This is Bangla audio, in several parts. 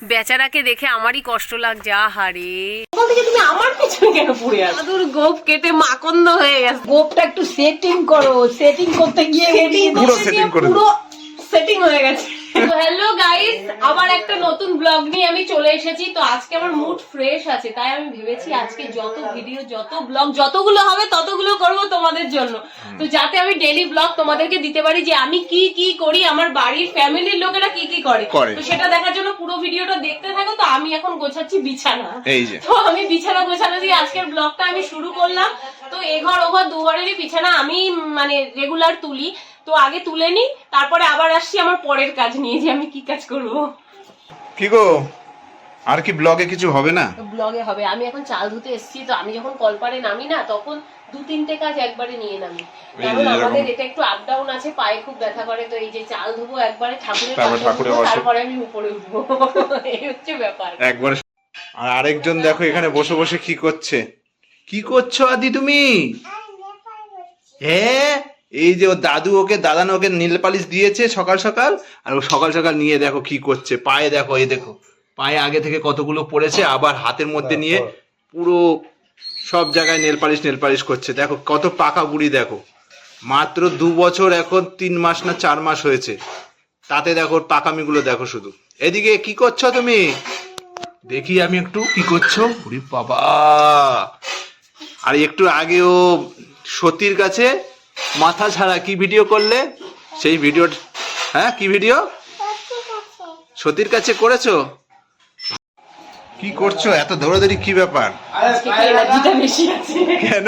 বেচারাকে দেখে আমারই কষ্ট লাগছে। আহারে, ওখান থেকে তুমি আমার পিছনে কেন পড়ে আছো? দাদুর গোপ কেটে মাকন্দ হয়ে গেছে। গোপটা একটু সেটিং করো, সেটিং করতে গিয়ে পুরো সেটিং হয়ে গেছে। হ্যালো গাইস, আবার একটা নতুন ব্লগ নিয়ে আমি চলে এসেছি। তো আজকে আমার মুড ফ্রেশ আছে, তাই আমি ভেবেছি আজকে যত ভিডিও, যত ব্লগ যতগুলো হবে ততগুলো করব তোমাদের জন্য। তো যাতে আমি ডেইলি ব্লগ তোমাদেরকে দিতে পারি যে আমি কি কি করি, আমার বাড়ির ফ্যামিলির লোকেরা কি কি করে। তো সেটা দেখার জন্য পুরো ভিডিওটা দেখতে থাকো। তো আমি এখন গোছাচ্ছি বিছানা। তো আমি বিছানা গোছানো দিয়ে আজকের ব্লগটা আমি শুরু করলাম। তো এঘর ওঘর দুঘরেরই বিছানা আমি মানে রেগুলার তুলি। তো আগে তুলে নি, তারপরে আবার আসছি আমার পরের কাজ নিয়ে, যে আমি কি কাজ করব। কি গো, আর কি ব্লগে কিছু হবে না? ব্লগে হবে। আমি এখন চাল ধুতে এসেছি। তো আমি যখন কলপারে নামি না, তখন 2-3টে কাজ একবারে নিয়ে নামি, কারণ আমাদের এটা একটু আপ ডাউন আছে, পায়ে খুব ব্যথা করে। তো এই যে চাল ধুবো একবারে, ঠাকুরের তারপরে আমি উপরে উঠবো, এই হচ্ছে ব্যাপার একবারে। আর আরেকজন দেখো এখানে বসে বসে কি করছে। কি করছো আদি তুমি? হ্যাঁ, এই যে ও দাদু ওকে দাদান ওকে নীল পালিশ দিয়েছে সকাল সকাল, আর ও সকাল সকাল নিয়ে দেখো কি করছে। পায়ে দেখো, এই দেখো পায়ে আগে থেকে কতগুলো পড়েছে, আবার হাতের মধ্যে নিয়ে পুরো সব জায়গায় নেল পালিশ করছে। দেখো কত পাকা বুড়ি, দেখো মাত্র 2 বছর, এখন 3 মাস না 4 মাস হয়েছে, তাতে দেখো পাকামিগুলো দেখো শুধু। এদিকে কি করছো তুমি? দেখি আমি একটু, কি করছো? ওরে বাবা! আর একটু আগে ও সতীর কাছে মাথা ছাড়া কি ভিডিও করলে, সেই ভিডিও। হ্যাঁ, কি ভিডিও? সতীর কাছে করেছো? কি করছো? এত দৌড়াদৌড়ি কি ব্যাপার? কেন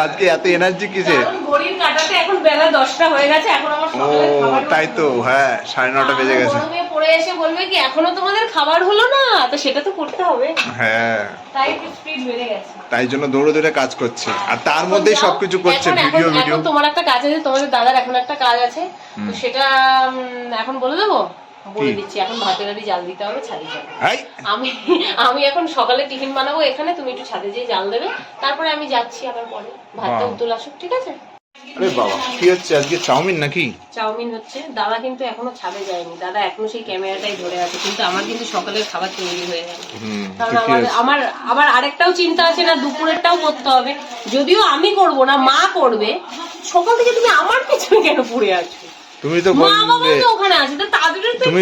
আজকে এত এনার্জি কিসে? ঘড়ির কাঁটাতে এখন বেলা 10টা হয়ে গেছে, এখন আমার সকালের খাবার। তাই তো, হ্যাঁ 9:30 বেজে গেছে। পড়ে এসে বলবে কি এখনো তোমাদের খাবার হলো না, তো সেটা তো করতে হবে। হ্যাঁ, তাই একটু স্পিড বেড়ে গেছে, তাই জন্য দৌড়ে দৌড়ে কাজ করছে, আর তার মধ্যেই সবকিছু করছে। ভিডিও এখন তোমার একটা কাজ আছে, তোমাদের দাদার এখন একটা কাজ আছে, তো সেটা এখন বলে দেবো। বলে দিচ্ছি, এখন ভাতের আদি জাল দিতে হবে ছাদে যাবে। আমি এখন সকালে টিফিন বানাবো এখানে, তুমি একটু ছাদে যেয়ে জাল দেবে, তারপরে আমি যাচ্ছি আবার পরে ভাতটা উতল আসুক, ঠিক আছে? আরে বাবা, কি হচ্ছে আজকে? চাউমিন নাকি? চাউমিন হচ্ছে। দাদা কিন্তু এখনো ছাদে যায়নি, দাদা এখনো সেই ক্যামেরাটাই ধরে আছে, কিন্তু আমার কিন্তু সকালের খাবার তৈরি হয়ে গেছে। কারণ আমার আবার আরেকটাও চিন্তা আছে না, দুপুরেরটাও করতে হবে। যদিও আমি করব না, মা করবে। সকাল থেকে তুমি আমার পিছনে কেন পড়ে আছো? তুমি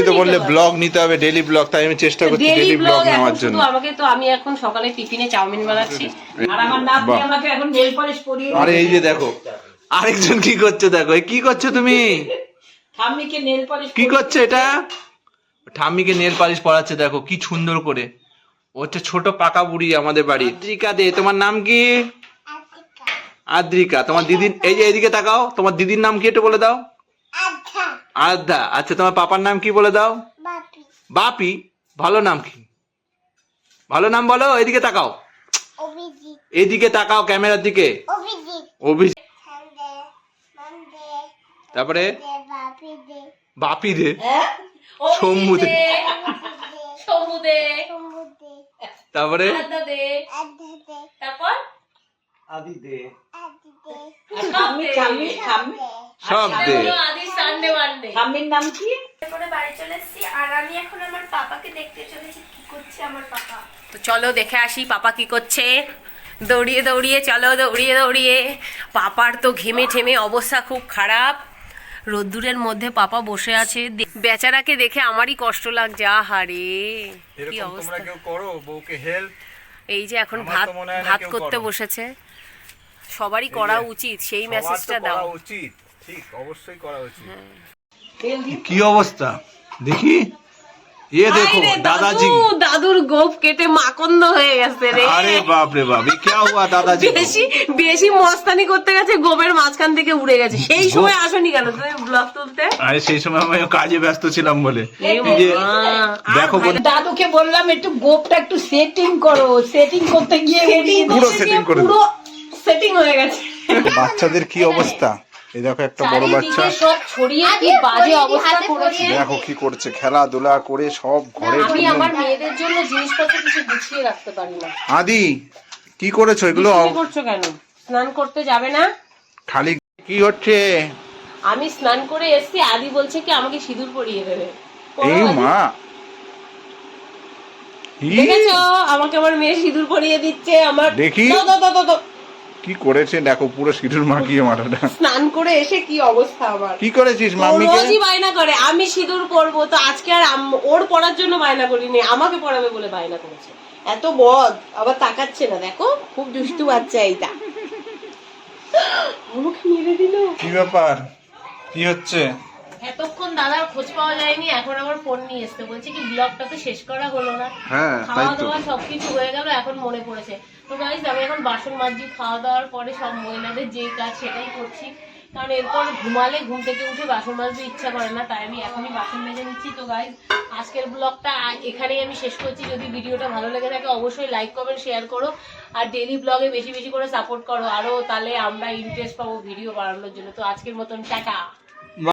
তো বললে ব্লগ নিতে হবে, ডেইলি ব্লগ, তাই আমি চেষ্টা করছি ডেইলি ব্লগ নেওয়ার জন্য। আমাকে তো, আমি এখন সকালে টিফিনে চাউমিন বানাচ্ছি, আর আমার নাতনি আমাকে এখন নেল পলিশ পরিয়ে। আরে এই যে দেখো আরেকজন কি করছে, দেখো কি করছো তুমি? ঠাম্মিকে নেল পলিশ। কি করছে এটা? ঠাম্মিকে নেল পালিশ পরাচ্ছে, দেখো কি সুন্দর করে। ও হচ্ছে ছোট পাকা বুড়ি আমাদের বাড়ি। আদ্রিকা দে, তোমার নাম কি? আদ্রিকা। তোমার দিদির, এই যে এদিকে তাকাও, তোমার দিদির নাম কি একটু বলে দাও। আধা। আচ্ছা, তোমার পাপার নাম কি বলে দাও? বাপি। ভালো নাম কি? ভালো নাম বলো। এদিকে তাকাও, এদিকে তাকাও ক্যামেরার দিকে। অভিজিৎ। তারপরে বাপি দে, শম্ভু দে, তারপরে তারপর আদি দে, সব দে। ঠাম্মির নাম কি? করে বাড়ি চলে এসেছি, আর আমি এখন আমার পাপাকে দেখতে চলেছি কি করছে আমার পাপা। তো চলো দেখে আসি পাপা কি করছে। দৌড়িয়ে দৌড়িয়ে চলো, দৌড়িয়ে দৌড়িয়ে। পাপার তো ঘেমে ঠেমে অবস্থা খুব খারাপ। রোদ্দুরের মধ্যে পাপা বসে আছে, বেচারাকে দেখে আমারই কষ্ট লাগছে। আহারে, কি অবস্থা। এই যে এখন ভাত করতে বসেছে, সবারই করা উচিত, সেই মেসেজটা দাও। ঠিক, অবশ্যই করা উচিত। কি অবস্থা দেখি, ये देखो दादाजी, দাদুর গোপ কেটে মাকন্দ হয়ে গেছে রে। अरे बाप रे बाप, ये क्या हुआ दादाजी? বেশি মস্তানি করতে গেছে, গোবের মাঝখান থেকে উড়ে গেছে। সেই সময় আসনি কেন তুমি ব্লগ তুলতে? আরে সেই সময় আমি কাজে ব্যস্ত ছিলাম বলে। এই যে দেখো, দাদুকে বললাম একটু গোপটা একটু সেটিং করো, সেটিং করতে গিয়ে পুরো সেটিং করে পুরো সেটিং হয়ে গেছে। বাচ্চাদের কি অবস্থা, এই দেখো একটা বড় বাচ্চা সব ছড়িয়ে কি বাজে অবস্থা করেছে। দেখো কি করছে, খেলাধুলা করে সব ঘরে। আমি আমার মেয়েদের জন্য জিনিসপত্র কিছু গুছিয়ে রাখতে পারি না। আদি কি করেছো এগুলো? কি করছো কেন? স্নান করতে যাবে না? খালি কি হচ্ছে? আমি স্নান করে এসেছি, আদি বলছে কি আমাকে সিঁদুর পরিয়ে দেবে। এই মা, দেখেছো আমাকে আমার মেয়ে সিঁদুর পরিয়ে দিচ্ছে আমার। দেখি। দাও, দাও, দাও, দাও, দাও। কি করেছে দেখো, পুরো সিঁদুর মাখিয়ে মাথাটা। স্নান করে এসে কি অবস্থা আমার। কি করেছিস তো মাম্মিকে? রোজই বায়না করে আমি সিঁদুর পরবো, তো আজকে আর ওর পরার জন্য বায়না করিনি, আমাকে পরাবে বলে বায়না করেছে। এত বদ, আবার তাকাচ্ছে না, দেখো খুব দুষ্টু বাচ্চা এইটা। আমাকে মেরে দিল। কি ব্যাপার, কি হচ্ছে? এতক্ষণ দাদার খোঁজ পাওয়া যায়নি, এখন আবার ফোন নিয়ে এসছে, বলছে কি ব্লগটা তো শেষ করা হলো না। হ্যাঁ তাই খাওয়া তো। দাওয়া সবকিছু হয়ে গেল, এখন মনে পড়েছে। তো গাইস আমি এখন বাসন মাজছি, খাওয়া দাওয়ার পরে সব মহিলাদের যে কাজ সেটাই করছি, কারণ এরপর ঘুমালে ঘুম থেকে উঠে বাসন মাজতে ইচ্ছা করে না, তাই আমি এখনই বাসন মেজে নিচ্ছি। তো গাইস আজকের ব্লগটা এখানেই আমি শেষ করছি। যদি ভিডিওটা ভালো লেগে থাকে অবশ্যই লাইক কমেন্ট শেয়ার করো, আর ডেইলি ব্লগে বেশি বেশি করে সাপোর্ট করো আরো, তাহলে আমরা ইন্টারেস্ট পাবো ভিডিও বানানোর জন্য। তো আজকের মতন টাটা।